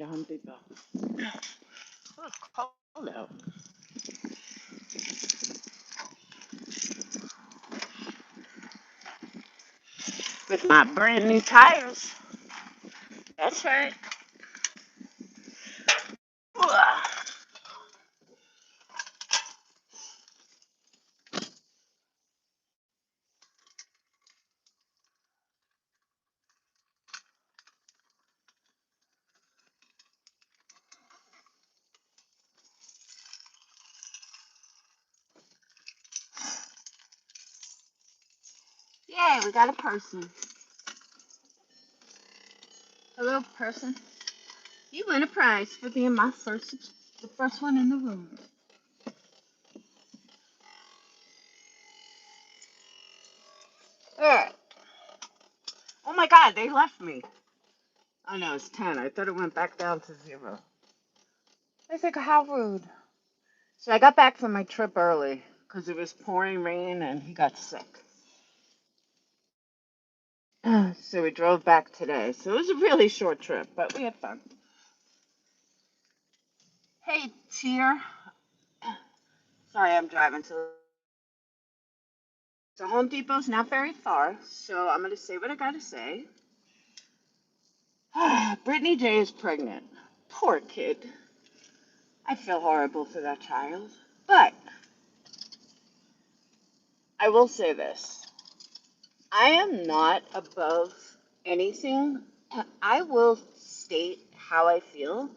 to Home Depot. Oh, it's cold out. With my brand new tires. That's right. Yay, we got a person. Hello, person. You win a prize for being the first one in the room. Alright. Oh my god, they left me. Oh no, it's 10. I thought it went back down to 0. I think, how rude. So I got back from my trip early because it was pouring rain and he got sick. So we drove back today. So it was a really short trip, but we had fun. Hey, Tier. Sorry, I'm driving. So Home Depot's not very far, so I'm going to say what I got to say. Brittney J is pregnant. Poor kid. I feel horrible for that child. But I will say this. I am not above anything. I will state how I feel.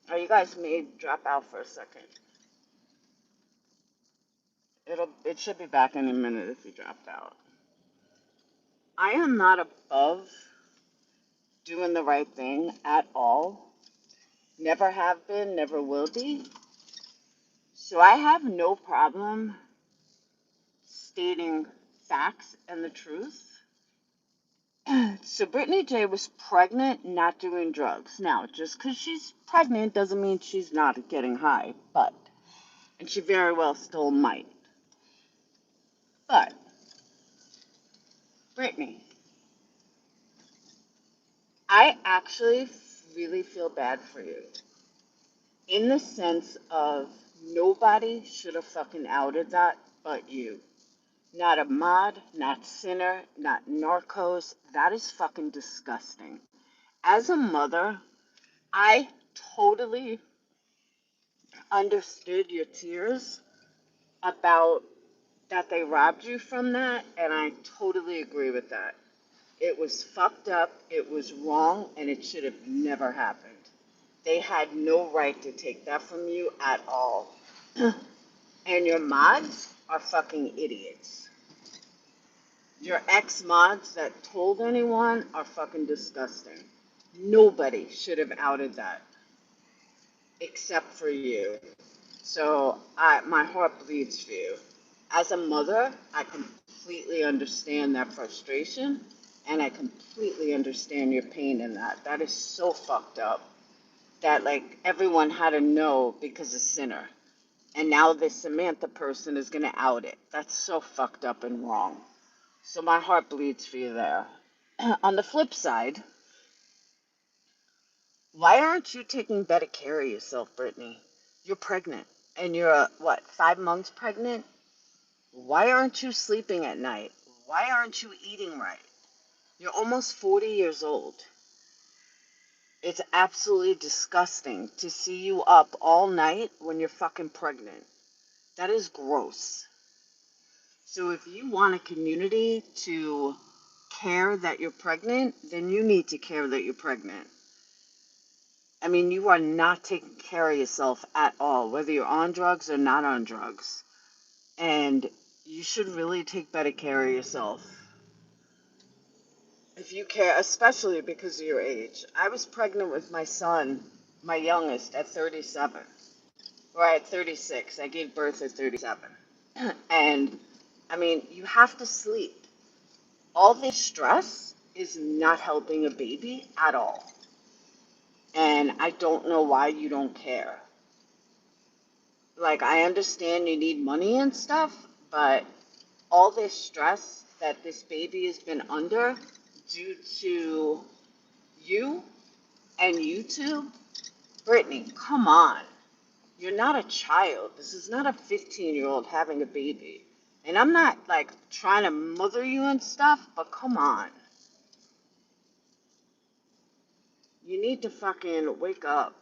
Oh, you guys may drop out for a second. It should be back any minute if you dropped out. I am not above doing the right thing at all. Never have been, never will be. So I have no problem stating facts and the truth. So Brittney J was pregnant, not doing drugs. Now, just because she's pregnant doesn't mean she's not getting high, and she very well still might. But, Brittney, I actually really feel bad for you. In the sense of nobody should have fucking outed that but you. Not a mod, not sinner, not narcos. That is fucking disgusting. As a mother, I totally understood your tears about that they robbed you from that, and I totally agree with that. It was fucked up, it was wrong, and it should have never happened. They had no right to take that from you at all. And your mods are fucking idiots. Your ex-mods that told anyone are fucking disgusting. Nobody should have outed that except for you. So my heart bleeds for you. As a mother, I completely understand that frustration, and I completely understand your pain in that. That is so fucked up that, like, everyone had to know because of Sinner. And now this Samantha person is going to out it. That's so fucked up and wrong. So my heart bleeds for you there. On the flip side, why aren't you taking better care of yourself, Brittney? You're pregnant. And you're, 5 months pregnant? Why aren't you sleeping at night? Why aren't you eating right? You're almost 40 years old. It's absolutely disgusting to see you up all night when you're fucking pregnant. That is gross. So if you want a community to care that you're pregnant, then you need to care that you're pregnant. I mean, you are not taking care of yourself at all, whether you're on drugs or not on drugs. And you should really take better care of yourself. If you care, especially because of your age. I was pregnant with my son, my youngest, at 37. Or at 36. I gave birth at 37. And, I mean, you have to sleep. All this stress is not helping a baby at all. And I don't know why you don't care. Like, I understand you need money and stuff, but all this stress that this baby has been under due to you And YouTube, Brittney, come on. You're not a child. This is not a 15-year-old having a baby. And I'm not like trying to mother you and stuff, but come on. You need to fucking wake up.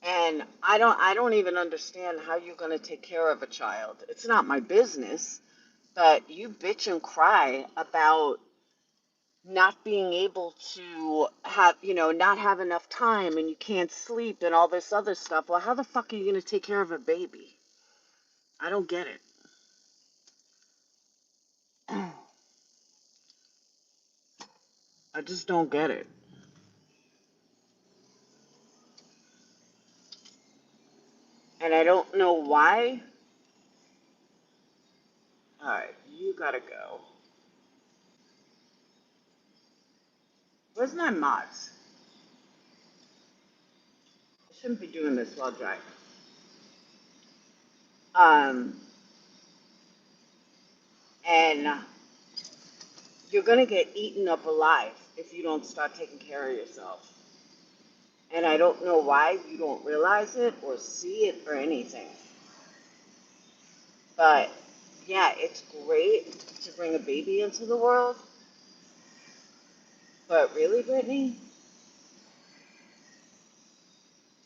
And I don't even understand how you're gonna take care of a child. It's not my business, but you bitch and cry about not being able to have, not have enough time and you can't sleep and all this other stuff. Well, how the fuck are you gonna take care of a baby? I don't get it. I just don't get it. And I don't know why. Alright, you gotta go. Where's my mods? I shouldn't be doing this while driving. Um, and you're gonna get eaten up alive if you don't start taking care of yourself. And I don't know why you don't realize it or see it or anything. But yeah, it's great to bring a baby into the world. But really, Brittney,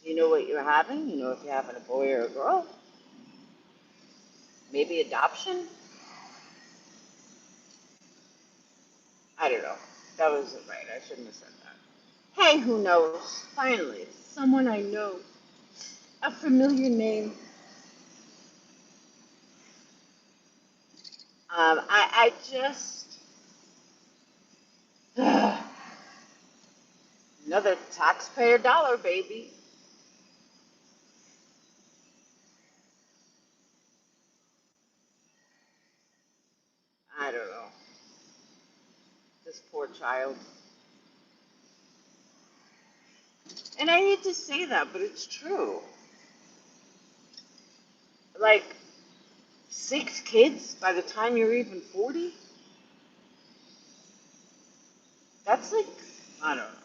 you know what you're having? You know if you're having a boy or a girl? Maybe adoption? I don't know. That wasn't right. I shouldn't have said that. Hey, who knows? Finally, someone I know. A familiar name. I just another taxpayer dollar, baby. I don't know. This poor child. And I hate to say that, but it's true. Like, 6 kids by the time you're even 40? That's like, I don't know.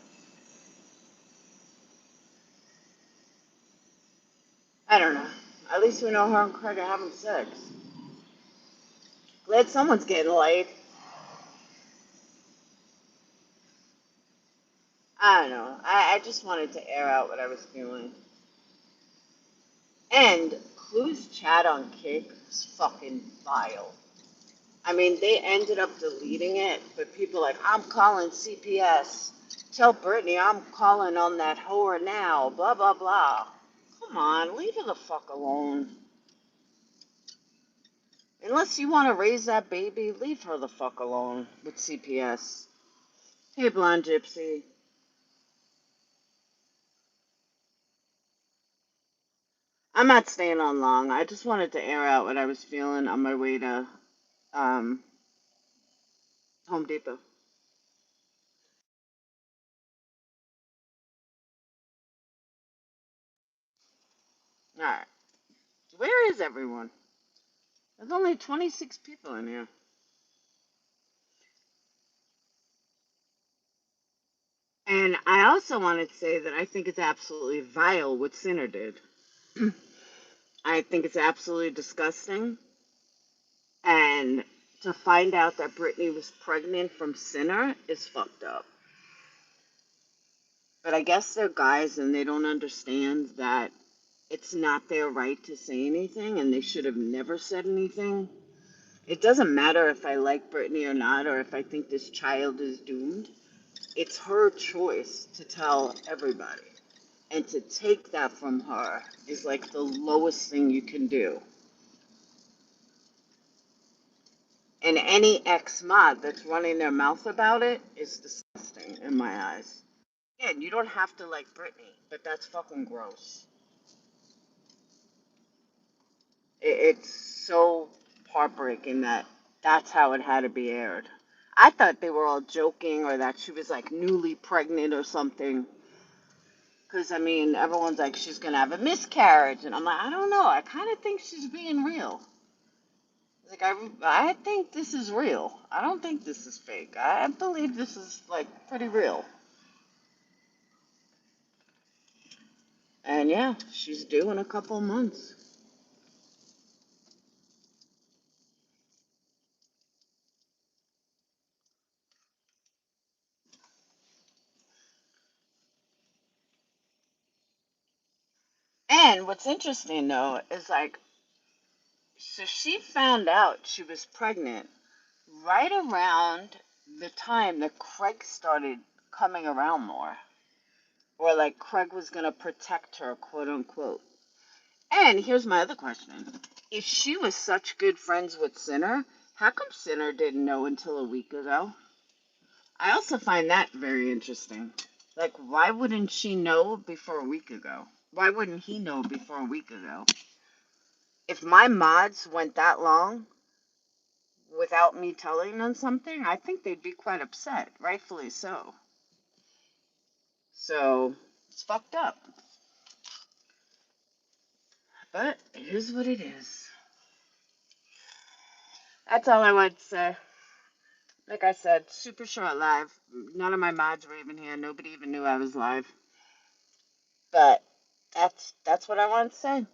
I don't know. At least we know her and Craig are having sex. Glad someone's getting laid. I don't know. I just wanted to air out what I was feeling. And Clue's chat on Kick is fucking vile. I mean, they ended up deleting it, but people are like, I'm calling CPS. Tell Brittney I'm calling on that whore now. Blah, blah, blah. Come on, leave her the fuck alone. Unless you want to raise that baby, leave her the fuck alone with CPS. Hey, Blonde Gypsy. I'm not staying on long. I just wanted to air out what I was feeling on my way to um, Home Depot. Alright. Where is everyone? There's only 26 people in here. And I also wanted to say that I think it's absolutely vile what Sinner did. I think it's absolutely disgusting. And to find out that Brittney was pregnant from Sinner is fucked up. But I guess they're guys and they don't understand that it's not their right to say anything and they should have never said anything. It doesn't matter if I like Brittney or not or if I think this child is doomed. It's her choice to tell everybody. And to take that from her is like the lowest thing you can do. And any ex-mod that's running their mouth about it is disgusting in my eyes. Again, you don't have to like Brittney, but that's fucking gross. It's so heartbreaking that that's how it had to be aired. I thought they were all joking or that she was like newly pregnant or something. Because, I mean, everyone's like, she's going to have a miscarriage. And I'm like, I don't know. I kind of think she's being real. Like, I think this is real. I don't think this is fake. I believe this is, like, pretty real. And yeah, she's due in a couple months. And what's interesting, though, is like, so she found out she was pregnant right around the time that Craig started coming around more. Or like Craig was going to protect her, quote unquote. And here's my other question. If she was such good friends with Sinner, how come Sinner didn't know until a week ago? I also find that very interesting. Like, why wouldn't she know before a week ago? Why wouldn't he know before a week ago? If my mods went that long without me telling them something, I think they'd be quite upset, rightfully so. So, it's fucked up. But it is what it is. That's all I wanted to say. Like I said, super short live. None of my mods were even here. Nobody even knew I was live. But that's what I wanted to say.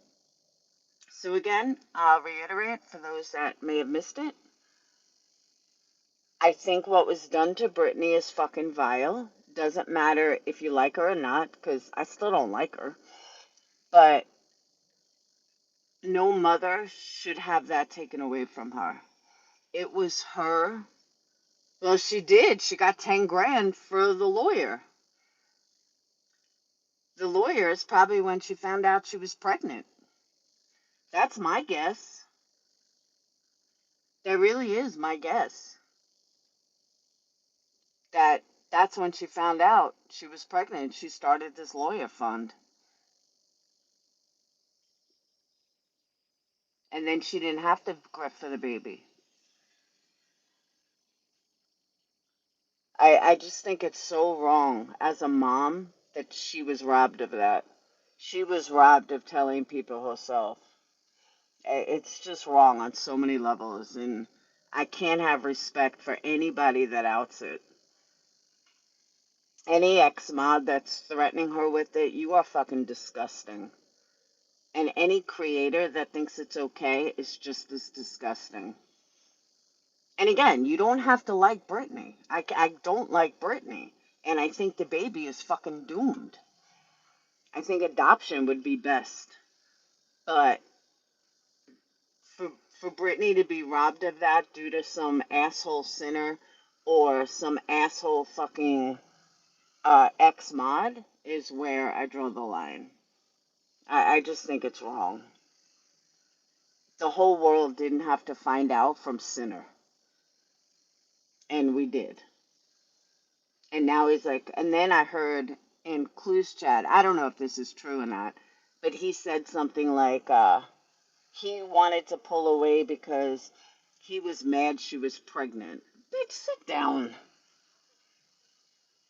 So again, I'll reiterate for those that may have missed it. I think what was done to Brittney is fucking vile. Doesn't matter if you like her or not, because I still don't like her. But no mother should have that taken away from her. It was her. Well, she did. She got 10 grand for the lawyer. The lawyer is probably when she found out she was pregnant. That's my guess. That really is my guess. That's when she found out she was pregnant. She started this lawyer fund. And then she didn't have to grift for the baby. I just think it's so wrong as a mom that she was robbed of that. She was robbed of telling people herself. It's just wrong on so many levels, and I can't have respect for anybody that outs it. Any ex-mod that's threatening her with it, you are fucking disgusting. And any creator that thinks it's okay is just as disgusting. And again, you don't have to like Brittney. I don't like Brittney. And I think the baby is fucking doomed. I think adoption would be best. But for Brittney to be robbed of that due to some asshole sinner or some asshole fucking ex-mod is where I draw the line. I just think it's wrong. The whole world didn't have to find out from Sinner. And we did. And now he's like, and then I heard in Clues chat, I don't know if this is true or not, but he said something like he wanted to pull away because he was mad she was pregnant. Bitch, sit down.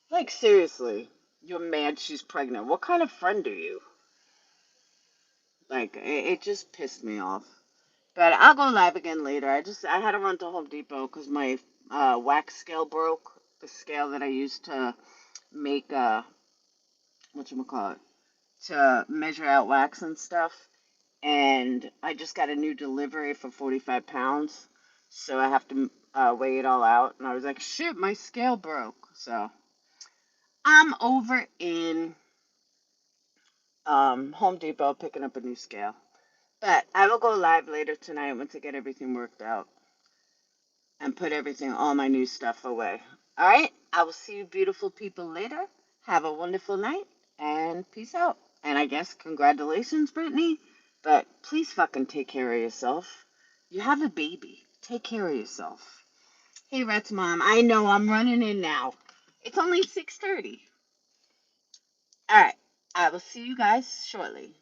Like, seriously, you're mad she's pregnant. What kind of friend are you? Like, it just pissed me off. But I'll go live again later. I had to run to Home Depot because my wax scale broke. The scale that I used to make whatchamacallit, to measure out wax and stuff. And I just got a new delivery for 45 pounds. So I have to weigh it all out. And I was like, shit, my scale broke. So I'm over in Home Depot picking up a new scale. But I will go live later tonight once I get everything worked out and put everything, all my new stuff away. All right? I will see you beautiful people later. Have a wonderful night and peace out. And I guess congratulations, Brittney. But please fucking take care of yourself. You have a baby. Take care of yourself. Hey, Rhett's mom. I know I'm running in now. It's only 6:30. All right. I will see you guys shortly.